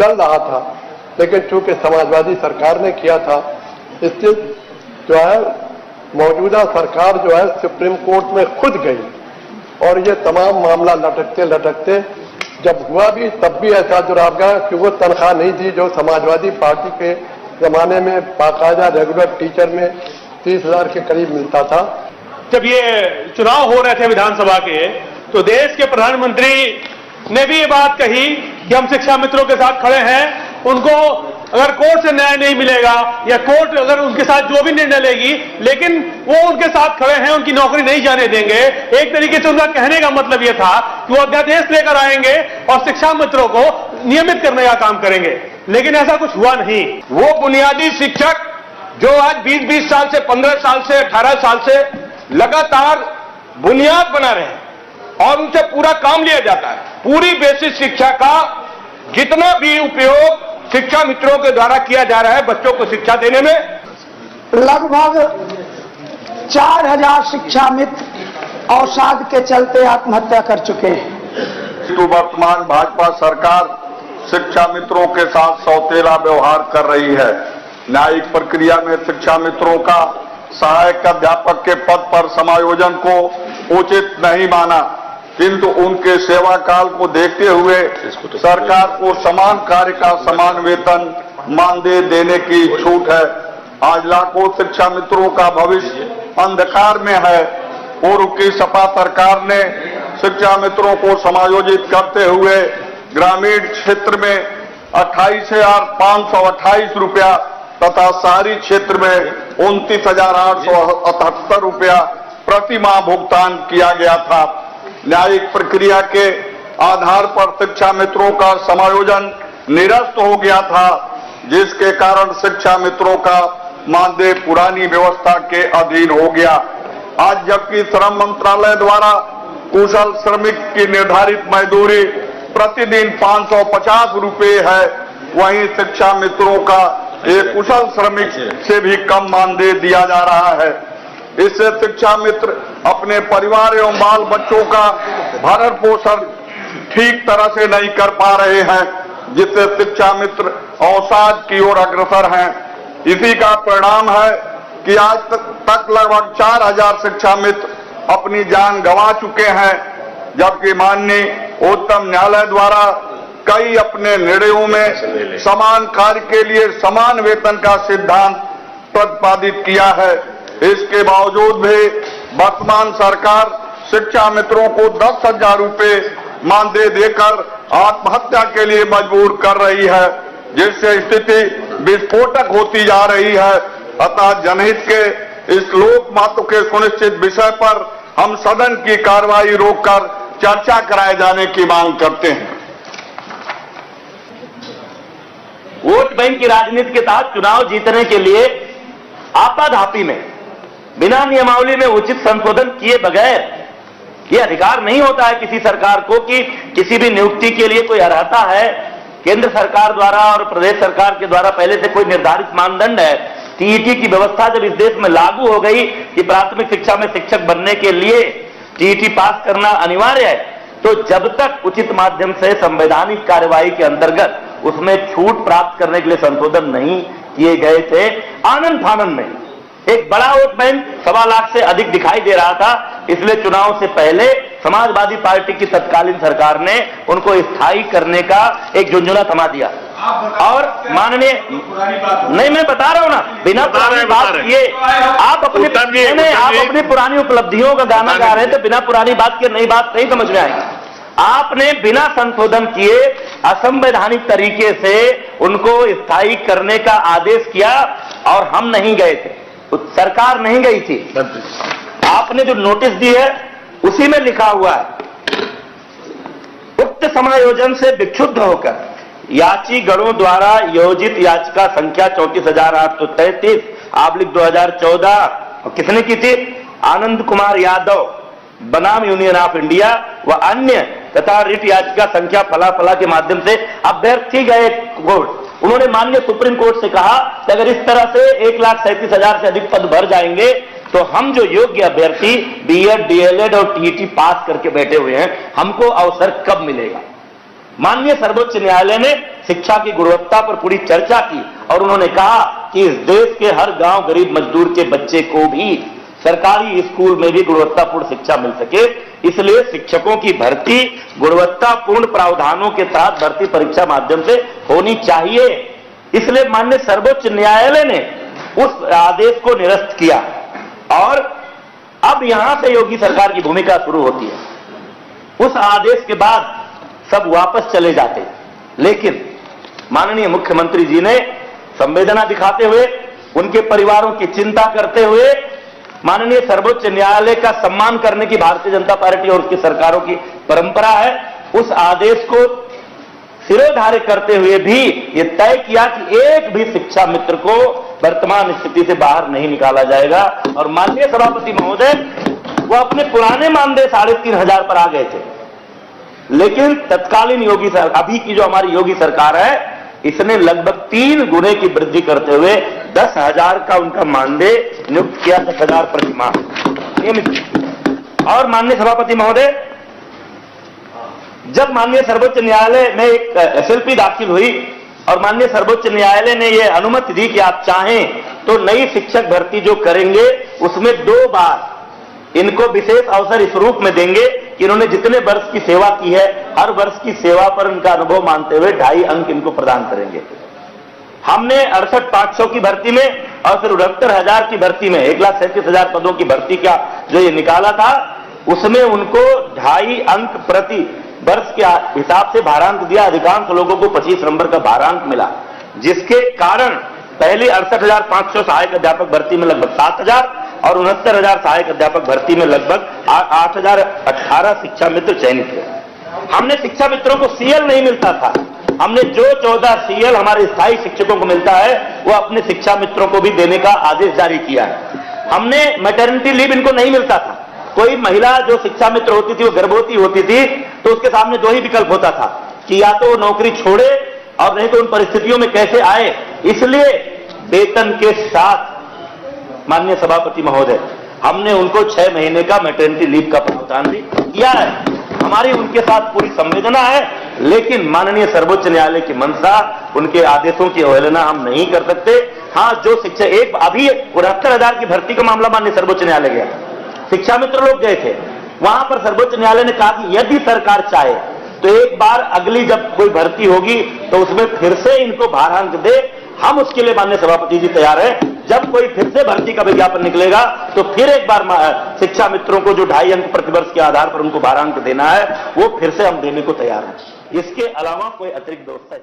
चल रहा था, लेकिन चूंकि समाजवादी सरकार ने किया था, इससे जो है मौजूदा सरकार जो है सुप्रीम कोर्ट में खुद गई और ये तमाम मामला लटकते लटकते जब हुआ भी तब भी ऐसा जुराब गया कि वो तनख्वाह नहीं दी जो समाजवादी पार्टी के जमाने में बाकायदा रेगुलर टीचर में 30,000 के करीब मिलता था। जब ये चुनाव हो रहे थे विधानसभा के, तो देश के प्रधानमंत्री ने भी ये बात कही कि हम शिक्षा मित्रों के साथ खड़े हैं। उनको अगर कोर्ट से न्याय नहीं मिलेगा या कोर्ट अगर उनके साथ जो भी निर्णय लेगी, लेकिन वो उनके साथ खड़े हैं, उनकी नौकरी नहीं जाने देंगे। एक तरीके से उनका कहने का मतलब ये था कि वो अध्यादेश लेकर आएंगे और शिक्षा मित्रों को नियमित करने का काम करेंगे, लेकिन ऐसा कुछ हुआ नहीं। वो बुनियादी शिक्षक जो आज 20-20 साल से, 15 साल से, 18 साल से लगातार बुनियाद बना रहे हैं और उनसे पूरा काम लिया जाता है। पूरी बेसिक शिक्षा का जितना भी उपयोग शिक्षा मित्रों के द्वारा किया जा रहा है बच्चों को शिक्षा देने में, लगभग 4,000 शिक्षा मित्र अवसाद के चलते आत्महत्या कर चुके हैं। तो वर्तमान भाजपा सरकार शिक्षा मित्रों के साथ सौतेला व्यवहार कर रही है। न्यायिक प्रक्रिया में शिक्षा मित्रों का सहायक अध्यापक के पद पर समायोजन को उचित नहीं माना, किंतु उनके सेवा काल को देखते हुए सरकार को समान कार्य का समान वेतन मानदेय देने की छूट है। आज लाखों शिक्षा मित्रों का भविष्य अंधकार में है। पूर्व की सपा सरकार ने शिक्षा मित्रों को समायोजित करते हुए ग्रामीण क्षेत्र में 28,528 रुपया तथा शहरी क्षेत्र में 29,878 रुपया प्रति माह भुगतान किया गया था। न्यायिक प्रक्रिया के आधार पर शिक्षा मित्रों का समायोजन निरस्त हो गया था, जिसके कारण शिक्षा मित्रों का मानदेय पुरानी व्यवस्था के अधीन हो गया। आज जबकि श्रम मंत्रालय द्वारा कुशल श्रमिक की निर्धारित मजदूरी प्रतिदिन 550 रुपये है, वहीं शिक्षा मित्रों का एक कुशल श्रमिक से भी कम मानदेय दिया जा रहा है। इससे शिक्षा मित्र अपने परिवार एवं बाल बच्चों का भरण पोषण ठीक तरह से नहीं कर पा रहे हैं, जिससे शिक्षा मित्र अवसाद की ओर अग्रसर हैं। इसी का परिणाम है कि आज तक लगभग 4,000 शिक्षा मित्र अपनी जान गंवा चुके हैं, जबकि माननीय उच्चतम न्यायालय द्वारा कई अपने निर्णयों में समान कार्य के लिए समान वेतन का सिद्धांत प्रतिपादित किया है। इसके बावजूद भी वर्तमान सरकार शिक्षा मित्रों को 10,000 रुपये मानदेय देकर आत्महत्या के लिए मजबूर कर रही है, जिससे स्थिति विस्फोटक होती जा रही है। अतः जनहित के इस लोक महत्व के सुनिश्चित विषय पर हम सदन की कार्रवाई रोककर चर्चा कराए जाने की मांग करते हैं। वोट बैंक की राजनीति के तहत चुनाव जीतने के लिए आपाधापी में बिना नियमावली में उचित संशोधन किए बगैर ये अधिकार नहीं होता है किसी सरकार को कि किसी भी नियुक्ति के लिए कोई अर्हता है। केंद्र सरकार द्वारा और प्रदेश सरकार के द्वारा पहले से कोई निर्धारित मानदंड है। टीईटी की व्यवस्था जब इस देश में लागू हो गई कि प्राथमिक शिक्षा में शिक्षक बनने के लिए टीईटी पास करना अनिवार्य है, तो जब तक उचित माध्यम से संवैधानिक कार्यवाही के अंतर्गत उसमें छूट प्राप्त करने के लिए संशोधन नहीं किए गए थे, आनंद फानंद में एक बड़ा वोट बैंक 1.25 लाख से अधिक दिखाई दे रहा था। इसलिए चुनाव से पहले समाजवादी पार्टी की तत्कालीन सरकार ने उनको स्थायी करने का एक झुंझुना थमा दिया। और माननीय नहीं, मैं बता रहा हूं ना, बिना पुरानी बात किए आप अपनी पुरानी उपलब्धियों का गाना गा रहे थे, बिना पुरानी बात के नई बात नहीं समझ में आएगी। आपने बिना संशोधन किए असंवैधानिक तरीके से उनको स्थायी करने का आदेश किया और हम नहीं गए थे, सरकार नहीं गई थी। आपने जो नोटिस दी है उसी में लिखा हुआ है, उक्त समायोजन से विक्षुब्ध होकर याचिगणों द्वारा योजित याचिका संख्या 34,833/2014 किसने की थी? आनंद कुमार यादव बनाम यूनियन ऑफ इंडिया व अन्य तथा रिट याचिका संख्या फला फला के माध्यम से अभ्यर्थी गए कोर्ट। उन्होंने माननीय सुप्रीम कोर्ट से कहा कि अगर इस तरह से 1,37,000 से अधिक पद भर जाएंगे तो हम जो योग्य अभ्यर्थी बीएड, डीएलएड और टीईटी पास करके बैठे हुए हैं, हमको अवसर कब मिलेगा? माननीय सर्वोच्च न्यायालय ने शिक्षा की गुणवत्ता पर पूरी चर्चा की और उन्होंने कहा कि इस देश के हर गांव गरीब मजदूर के बच्चे को भी सरकारी स्कूल में भी गुणवत्तापूर्ण शिक्षा मिल सके, इसलिए शिक्षकों की भर्ती गुणवत्तापूर्ण प्रावधानों के तहत भर्ती परीक्षा माध्यम से होनी चाहिए। इसलिए माननीय सर्वोच्च न्यायालय ने उस आदेश को निरस्त किया और अब यहां से योगी सरकार की भूमिका शुरू होती है। उस आदेश के बाद सब वापस चले जाते, लेकिन माननीय मुख्यमंत्री जी ने संवेदना दिखाते हुए, उनके परिवारों की चिंता करते हुए, माननीय सर्वोच्च न्यायालय का सम्मान करने की भारतीय जनता पार्टी और उसकी सरकारों की परंपरा है, उस आदेश को सिरोधार्य करते हुए भी यह तय किया कि एक भी शिक्षा मित्र को वर्तमान स्थिति से बाहर नहीं निकाला जाएगा। और माननीय सभापति महोदय, वो अपने पुराने मानदेय 3,500 पर आ गए थे, लेकिन तत्कालीन योगी सरकार, अभी की जो हमारी योगी सरकार है, इसने लगभग 3 गुने की वृद्धि करते हुए 10,000 का उनका मानदेय नियुक्त किया, 10,000 प्रति माह नियमित। और माननीय सभापति महोदय, जब माननीय सर्वोच्च न्यायालय में एक एसएलपी दाखिल हुई और माननीय सर्वोच्च न्यायालय ने यह अनुमति दी कि आप चाहें तो नई शिक्षक भर्ती जो करेंगे उसमें 2 बार इनको विशेष अवसर इस रूप में देंगे कि इन्होंने जितने वर्ष की सेवा की है, हर वर्ष की सेवा पर उनका अनुभव मानते हुए 2.5 अंक इनको प्रदान करेंगे। हमने 68,500 की भर्ती में और फिर 69,000 की भर्ती में 1,37,000 पदों की भर्ती का जो ये निकाला था, उसमें उनको 2.5 अंक प्रति वर्ष के हिसाब से भारांक दिया। अधिकांश लोगों को 25 नंबर का भारांक मिला, जिसके कारण पहली 68,500 सहायक अध्यापक भर्ती में लगभग 7,000 और 69,000 सहायक अध्यापक भर्ती में लगभग 8,018 शिक्षा मित्र चयनित हुए। हमने शिक्षा मित्रों को सीएल नहीं मिलता था, हमने जो 14 सीएल हमारे स्थायी शिक्षकों को मिलता है वो अपने शिक्षा मित्रों को भी देने का आदेश जारी किया है। हमने मैटरनिटी लीव इनको नहीं मिलता था, कोई महिला जो शिक्षा मित्र होती थी वो गर्भवती होती थी तो उसके सामने 2 ही विकल्प होता था कि या तो वो नौकरी छोड़े और नहीं तो उन परिस्थितियों में कैसे आए। इसलिए वेतन के साथ माननीय सभापति महोदय, हमने उनको 6 महीने का मैटरनिटी लीव का प्रावधान भी किया है। हमारी उनके साथ पूरी संवेदना है, लेकिन माननीय सर्वोच्च न्यायालय की मंशा, उनके आदेशों की अवहेलना हम नहीं कर सकते। हाँ, जो शिक्षा एक अभी 69,000 की भर्ती का मामला माननीय सर्वोच्च न्यायालय गया, शिक्षा मित्र लोग गए थे, वहां पर सर्वोच्च न्यायालय ने कहा कि यदि सरकार चाहे तो एक बार अगली जब कोई भर्ती होगी तो उसमें फिर से इनको भारांक दे। हम उसके लिए माननीय सभापति जी तैयार है। जब कोई फिर से भर्ती का विज्ञापन निकलेगा तो फिर एक बार शिक्षा मित्रों को जो 2.5 अंक प्रतिवर्ष के आधार पर उनको भारांक देना है वो फिर से हम देने को तैयार हैं। इसके अलावा कोई अतिरिक्त व्यवस्था